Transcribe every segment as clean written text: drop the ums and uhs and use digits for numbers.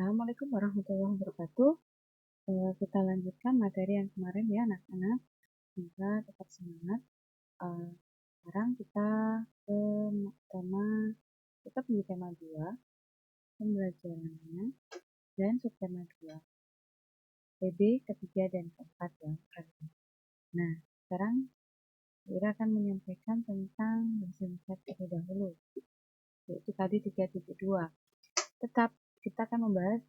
Assalamualaikum warahmatullahi wabarakatuh. Kita lanjutkan materi yang kemarin ya anak-anak. Semoga tetap semangat. Sekarang kita ke tema, tetap di tema 2, pembelajarannya, dan subtema 2. PB ketiga dan keempat ya. Nah, sekarang kita akan menyampaikan tentang bahasa Indonesia terlebih dahulu, yaitu tadi 3.2. Tetap kita akan membahas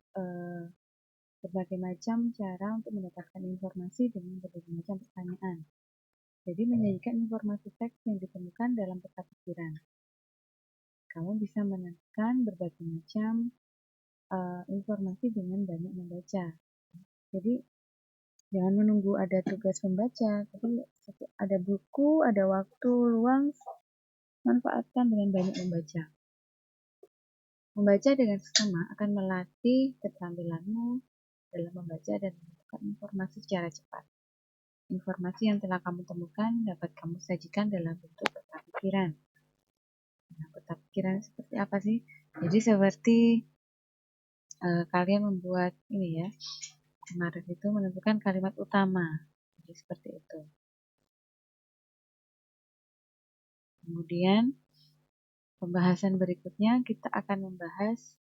berbagai macam cara untuk mendapatkan informasi dengan berbagai macam pertanyaan. Jadi menyajikan informasi teks yang ditemukan dalam peta pikiran. Kamu bisa menemukan berbagai macam informasi dengan banyak membaca. Jadi jangan menunggu ada tugas membaca. Jadi ada buku, ada waktu luang, manfaatkan dengan banyak membaca. Membaca dengan seksama akan melatih keterampilanmu dalam membaca dan menemukan informasi secara cepat. Informasi yang telah kamu temukan dapat kamu sajikan dalam bentuk peta pikiran. Nah, peta pikiran seperti apa sih? Jadi seperti kalian membuat ini ya, kemarin itu menentukan kalimat utama. Jadi seperti itu. Kemudian pembahasan berikutnya kita akan membahas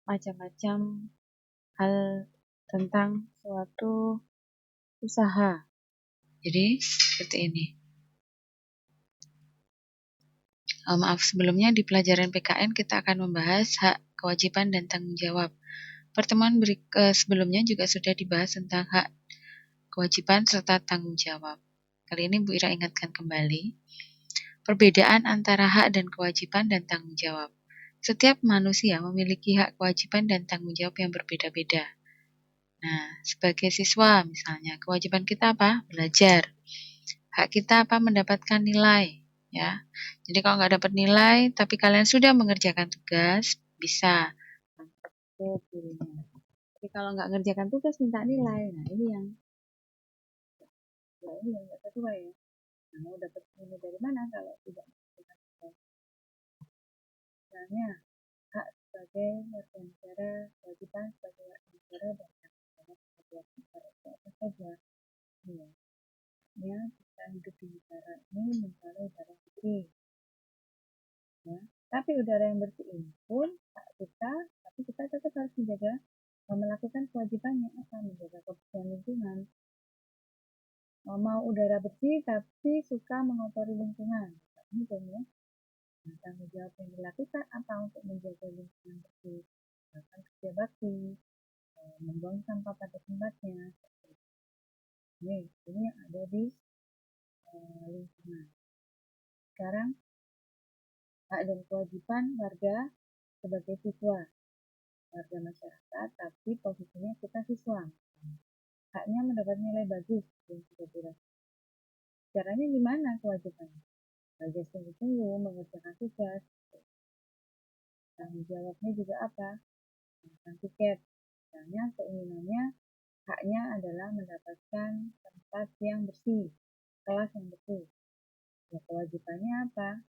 macam-macam hal tentang suatu usaha. Jadi seperti ini. Maaf, sebelumnya di pelajaran PKN kita akan membahas hak, kewajiban, dan tanggung jawab. Pertemuan sebelumnya juga sudah dibahas tentang hak, kewajiban, serta tanggung jawab. Kali ini Bu Ira ingatkan kembali perbedaan antara hak dan kewajiban dan tanggung jawab. Setiap manusia memiliki hak, kewajiban, dan tanggung jawab yang berbeda-beda. Nah, sebagai siswa misalnya, kewajiban kita apa? Belajar. Hak kita apa? Mendapatkan nilai. Ya, jadi kalau nggak dapat nilai, tapi kalian sudah mengerjakan tugas, bisa ke dirinya. Tapi kalau nggak ngerjakan tugas, minta nilai. Nah, ini yang nggak sesuai ya. Nah, mau dapat nilai dari mana kalau tidak mengerjakan tugas? Misalnya, hak sebagai warga negara, kewajiban sebagai warga negara, dan hak sebagai warga negara itu apa saja? Ya, kita hidup di negara ini mencari udara bersih. Ya. Tapi udara yang bersih ini pun kita, tapi kita tetap harus menjaga, melakukan kewajibannya apa? Menjaga kebersihan lingkungan. Mau udara bersih tapi suka mengotori lingkungan. Ini ya. Nah, tanggung jawab yang dilakukan apa untuk menjaga lingkungan bersih? Melakukan kerja bakti, membuang sampah pada tempatnya. Ini yang ada di lingkungan. Sekarang hak dan kewajiban warga sebagai siswa, warga masyarakat, tapi posisinya kita siswa. Haknya mendapat nilai bagus dan sudah dirasakan. Caranya gimana kewajibannya? Belajar sungguh-sungguh, mengerjakan tugas. Tanggung jawabnya juga apa? Mendapatkan tiket. Misalnya keinginannya, haknya adalah mendapatkan tempat yang bersih, kelas yang bersih. Ya, kewajibannya apa?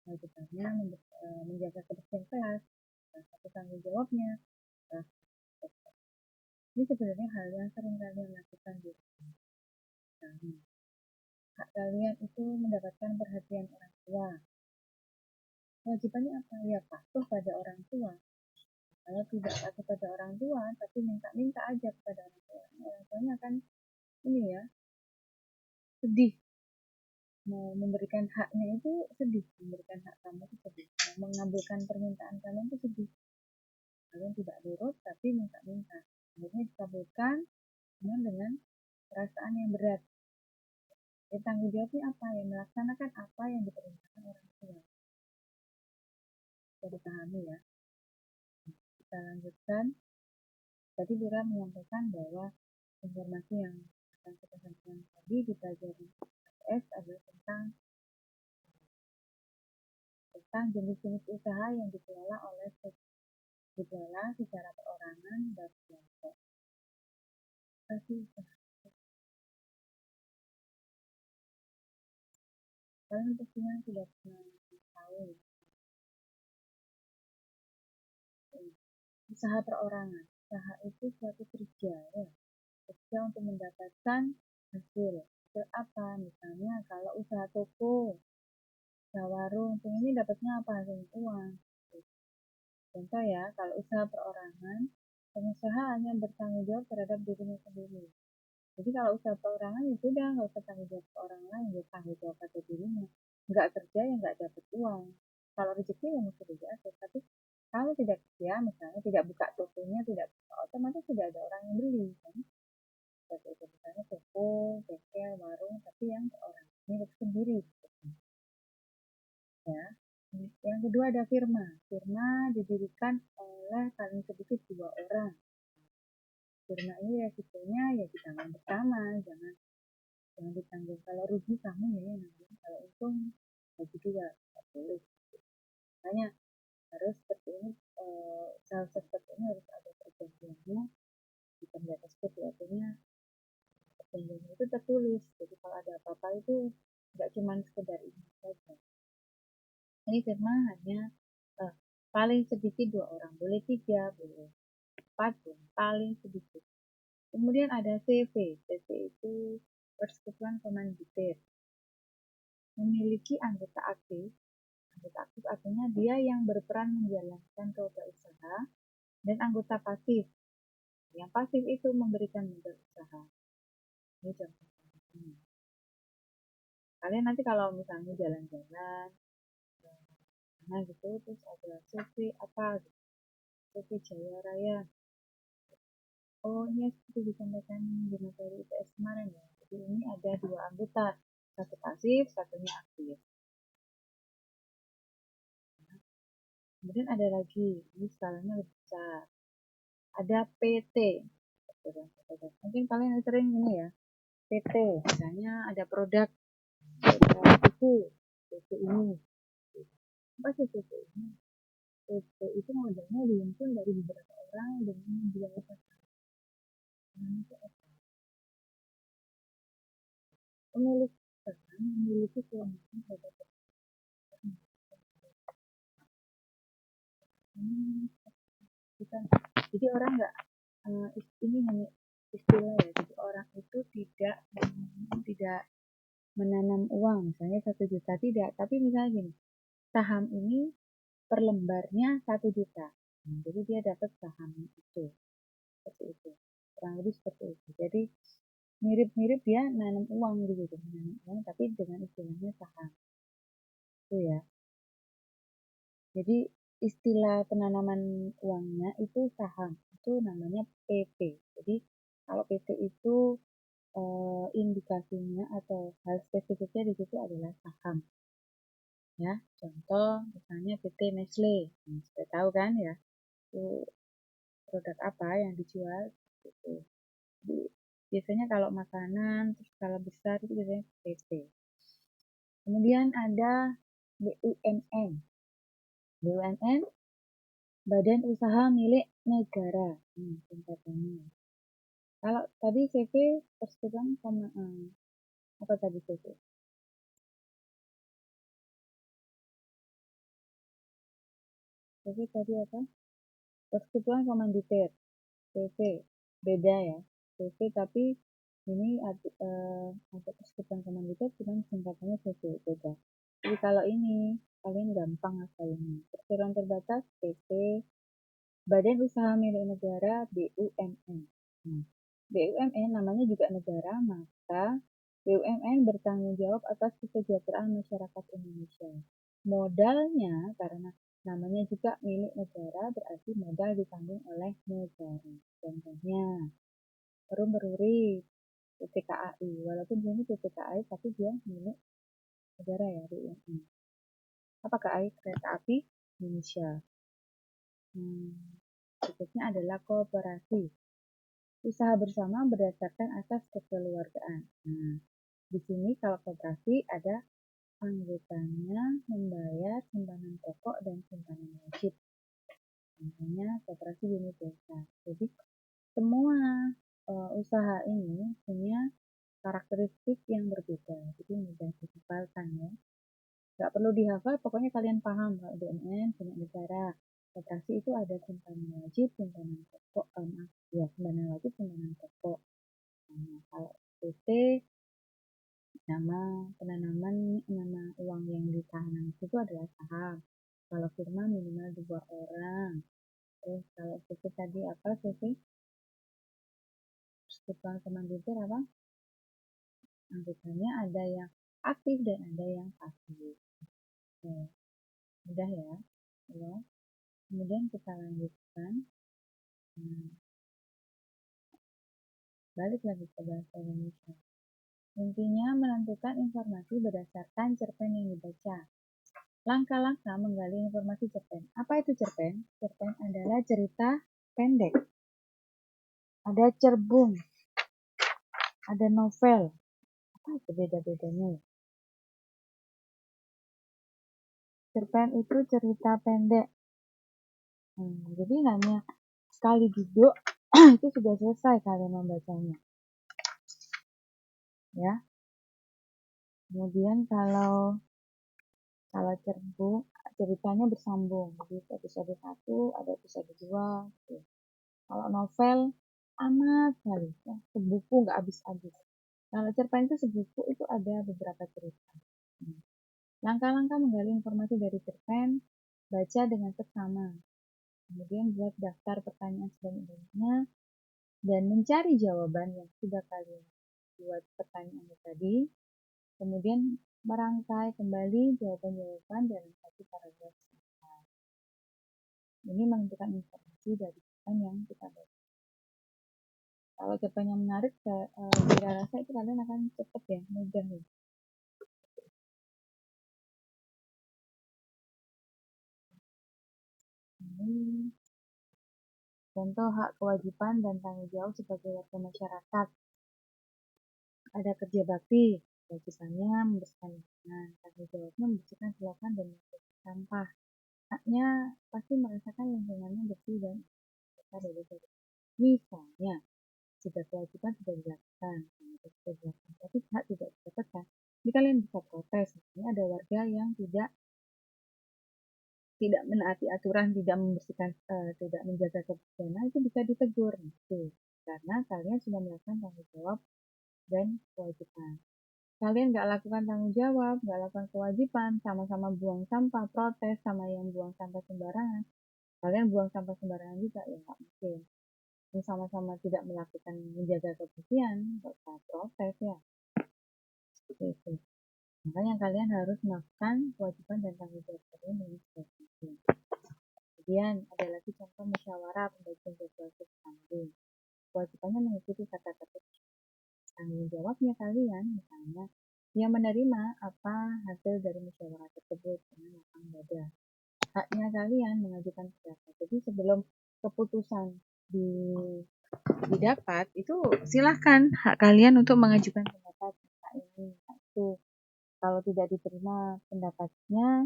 Kewajibannya menjaga kebersihan kelas. Salah satu tanggung jawabnya. Ini sebenarnya hal yang sering kalian lakukan di rumah. Hak kalian itu mendapatkan perhatian orang tua. Kewajibannya apa? Ya patuh pada orang tua. Kalau tidak patuh pada orang tua, tapi minta-minta aja kepada orang tua, orang tuanya akan ini ya, sedih. Mau memberikan haknya itu sedih, memberikan hak kamu itu sedih. Mengabulkan permintaan kalian itu sedih. Kalian tidak nurut tapi minta-minta. Akhirnya dikabulkan dengan perasaan yang berat. Tanggung jawabnya apa? Yang melaksanakan apa yang diperintahkan orang tua. Bisa dipahami ya. Kita lanjutkan. Tadi Bira menyampaikan bahwa informasi yang akan kita sampaikan tadi di pelajaran AS adalah tentang jenis-jenis usaha yang dikelola secara perorangan dan kelompok. Kalian pastinya sudah pernah tahu Usaha perorangan. Usaha itu suatu kerja ya. Kerja untuk mendapatkan hasil. Hasil apa? Misalnya kalau usaha toko, usaha warung, ini dapatnya apa? Hasil uang. Contoh ya, kalau usaha perorangan, pengusaha hanya bertanggung jawab terhadap dirinya sendiri. Jadi kalau usaha perorangan ya sudah, nggak usah tanggung jawab ke orang lain, ya tanggung jawab pada dirinya. Nggak kerja ya nggak dapat uang. Kalau rezeki ya mesti diatur. Tapi kalau tidak kerja, misalnya tidak buka tokonya, tidak buka, otomatis tidak ada orang yang beli. Kan? Seperti itu, misalnya toko, bengkel, warung, tapi yang perorangan milik sendiri. Ya. Yang kedua ada firma. Firma didirikan oleh paling sedikit 2 orang. Firma ini resikonya ya ditanggung bersama, jangan ditanggung kalau rugi kamu ya yang nanggung, kalau untung bagi dua, nggak boleh. Makanya harus seperti ini, usaha seperti ini harus ada perjanjiannya di kerja tersebut, artinya perjanjiannya itu tertulis. Jadi kalau ada apa-apa itu nggak cuma sekedar ini saja. Ini firma hanya paling sedikit 2 orang, boleh 3, boleh 4 pun paling sedikit. Kemudian ada CV. CV itu persekutuan komanditer. Memiliki anggota aktif. Anggota aktif artinya dia yang berperan menjalankan roda usaha, dan anggota pasif. Yang pasif itu memberikan modal usaha. Ini contoh-contohnya. Kalian nanti kalau misalnya jalan-jalan, nah gitu, terus ada CV apa gitu. CV Jaya Raya. Oh ini seperti disampaikan di materi IPS kemarin ya. Jadi ini ada 2 anggota, satu pasif, satunya aktif. Kemudian ada lagi, ini skalanya lebih besar. Ada PT. Mungkin kalian sering ini ya, PT. Misalnya ada produk buku, PT ini. Apa sih PT ini? PT itu modalnya dihimpun dari beberapa orang dengan menjual usaha. Pemilik usaha memiliki kewenangan pada jadi orang nggak, ini hanya istilah ya, jadi orang itu tidak menanam uang misalnya 1 juta, tidak, tapi misalnya gini, saham ini per lembarnya 1 juta, jadi dia dapat saham itu, seperti itu, kurang lebih seperti itu. Jadi mirip-mirip dia nanam uang gitu, menanam uang tapi dengan istilahnya saham itu ya. Jadi istilah penanaman uangnya itu saham, itu namanya PT. Jadi kalau PT itu indikasinya atau hal spesifiknya di situ adalah saham. Ya, contoh misalnya PT Nestle, sudah tahu kan ya, itu produk apa yang dijual gitu. Jadi biasanya kalau makanan terus skala besar itu biasanya PT. Kemudian ada BUMN. BUMN Badan Usaha Milik Negara. Singkatannya. Kalau tadi CV persekutuan sama apa tadi CV? CV tadi apa? Persekutuan komanditer. CV beda ya. CV tapi ini ada persekutuan komanditer cuma singkatannya CV beda. Jadi kalau ini kalian gampang hafalinnya. Perseroan terbatas PP, Badan Usaha Milik Negara BUMN. BUMN namanya juga negara, maka BUMN bertanggung jawab atas kesejahteraan masyarakat Indonesia. Modalnya karena namanya juga milik negara, berarti modal ditanggung oleh negara. Contohnya Perum Peruri, PT KAI. Walaupun ini PT KAI tapi dia milik negara ya, BUMN. Apa KAI? Kereta Api Indonesia. Berikutnya adalah kooperasi. Usaha bersama berdasarkan asas kekeluargaan. Di sini kalau kooperasi ada anggotanya membayar simpanan pokok dan simpanan wajib. Contohnya kooperasi unit desa. Jadi semua usaha ini punya karakteristik yang berbeda. Jadi mudah dihafalkan ya. Nggak perlu dihafal, pokoknya kalian paham kalau BUMN punya negara, operasi itu ada simpanan wajib, simpanan pokok, simpanan wajib, simpanan pokok. Nah, kalau PT, nama penanaman, nama uang yang ditahan itu adalah saham. Kalau firma minimal 2 orang. Terus kalau PT tadi apa PT? Persekutuan Kemandirian apa? Anggotanya ada yang aktif dan ada yang pasif. Oke, mudah ya. Ya. Kemudian kita lanjutkan. Balik lagi ke bahasa Indonesia. Intinya menentukan informasi berdasarkan cerpen yang dibaca. Langkah-langkah menggali informasi cerpen. Apa itu cerpen? Cerpen adalah cerita pendek. Ada cerbung, ada novel. Apa itu beda-bedanya? Cerpen itu cerita pendek. Jadi hanya sekali duduk itu sudah selesai kalian membacanya. Ya. Kemudian kalau cerbung ceritanya bersambung. Jadi episode 1 ada episode 2. Gitu. Kalau novel amat sekali, ya, sebuku nggak habis-habis. Kalau cerpen itu sebuku itu ada beberapa cerita. Langkah-langkah menggali informasi dari cerpen, baca dengan seksama. Kemudian buat daftar pertanyaan sebanyak-banyaknya dan mencari jawaban yang sudah kalian buat pertanyaannya tadi. Kemudian merangkai kembali jawaban-jawaban dalam satu paragraf. Ini menentukan informasi dari cerpen yang kita baca. Kalau cerpen yang menarik, saya rasa itu kalian akan cepat ya, mudah ya. Ini contoh hak, kewajiban, dan tanggung jawab sebagai warga masyarakat. Ada kerja bakti, kewajibannya membersihkan lingkungan, tanggung jawabnya membersihkan selokan dan membersihkan sampah. Haknya pasti merasakan lingkungannya bersih dan bersih dari sampah. Misalnya, jika kewajiban sudah dilakukan, tapi hak tidak didapatkan, jadi kalian bisa protes. Misalnya ada warga yang tidak menaati aturan, tidak membersihkan, tidak menjaga kebersihan, itu bisa ditegur gitu. Karena kalian sudah melakukan tanggung jawab dan kewajiban. Kalian nggak lakukan tanggung jawab, nggak lakukan kewajiban, sama-sama buang sampah, protes sama yang buang sampah sembarangan. Kalian buang sampah sembarangan juga, ya nggak mungkin. Yang sama-sama tidak melakukan menjaga kebersihan, nggak usah protes ya. Seperti itu. Makanya kalian harus melakukan kewajiban dan tanggung jawab kalian dengan sebaik mungkin. Kemudian ada lagi contoh musyawarah pembagian jadwal bersama. Kewajibannya mengikuti kata-kata tanggung jawabnya kalian, misalnya yang menerima apa hasil dari musyawarah tersebut dengan lapang dada. Haknya kalian mengajukan pendapat. Jadi sebelum keputusan didapat itu silahkan hak kalian untuk mengajukan pendapat. Ini itu kalau tidak diterima pendapatnya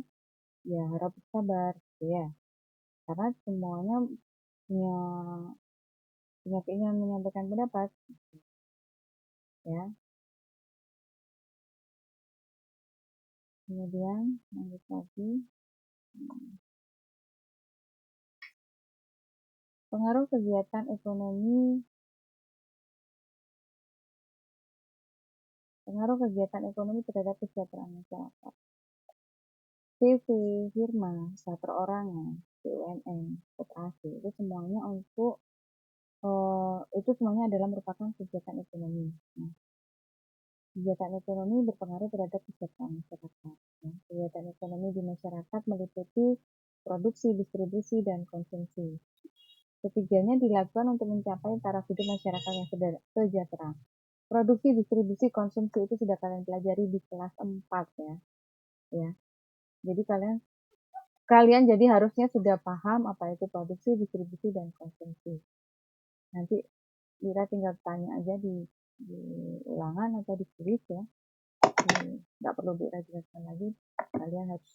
ya harap bersabar ya, karena semuanya punya keinginan menyampaikan pendapat ya. Kemudian lanjut lagi, pengaruh kegiatan ekonomi terhadap kesejahteraan masyarakat. CV, firma, usaha perorangan, BUMN, koperasi itu semuanya itu semuanya adalah merupakan kegiatan ekonomi. Nah, kegiatan ekonomi berpengaruh terhadap kesejahteraan masyarakat. Kegiatan ekonomi di masyarakat meliputi produksi, distribusi, dan konsumsi. Ketiganya dilakukan untuk mencapai taraf hidup masyarakat yang sejahtera. Produksi, distribusi, konsumsi itu sudah kalian pelajari di kelas 4 ya. Jadi kalian jadi harusnya sudah paham apa itu produksi, distribusi, dan konsumsi. Nanti Ira tinggal tanya aja di ulangan atau di kuis ya. Nggak perlu Ira jelaskan lagi. Kalian harus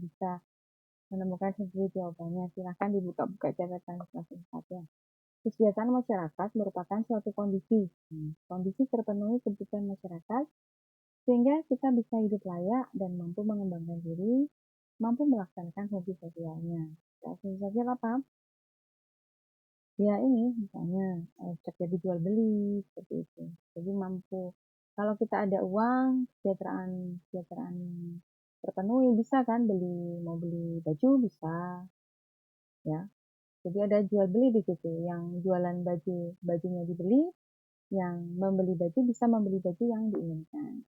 bisa menemukan sendiri jawabannya. Silahkan dibuka-buka catatan kelas 4 ya. Kesejahteraan masyarakat merupakan suatu kondisi. Kondisi terpenuhi kebutuhan masyarakat sehingga kita bisa hidup layak dan mampu mengembangkan diri, mampu melaksanakan fungsi sosialnya. tentu saja apa? Ya ini misalnya terjadi jual beli seperti itu. Jadi mampu kalau kita ada uang, kesejahteraan terpenuhi bisa kan mau beli baju bisa ya. Jadi ada jual beli di situ, yang jualan bajunya dibeli, yang membeli baju bisa membeli baju yang diinginkan.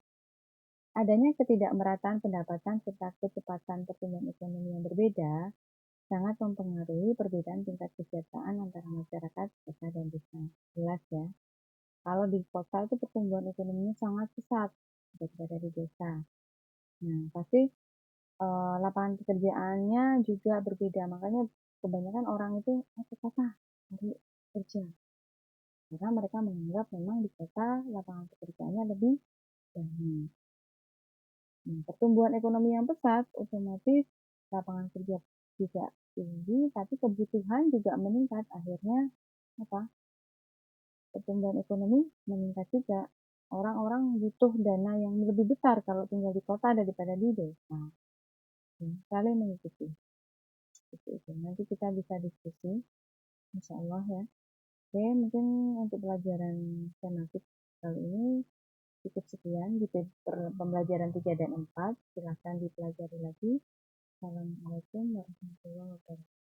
Adanya ketidakmerataan pendapatan serta kecepatan pertumbuhan ekonomi yang berbeda sangat mempengaruhi perbedaan tingkat kesejahteraan antara masyarakat kota dan desa. Jelas ya. Kalau di kota itu pertumbuhan ekonominya sangat pesat daripada di desa. Nah, pasti lapangan pekerjaannya juga berbeda. Makanya kebanyakan orang itu ke kota cari kerja. Karena mereka menganggap memang di kota lapangan pekerjaannya lebih banyak. Nah, pertumbuhan ekonomi yang pesat otomatis lapangan kerja juga tinggi, tapi kebutuhan juga meningkat. Akhirnya apa? Pertumbuhan ekonomi meningkat juga. Orang-orang butuh dana yang lebih besar kalau tinggal di kota daripada di desa. Saling mengikuti. Seperti itu. Nanti kita bisa diskusi, insya Allah ya. Oke, mungkin untuk pelajaran tematik kali ini cukup sekian di pembelajaran 3 dan 4. Silahkan dipelajari lagi. Assalamualaikum warahmatullahi wabarakatuh.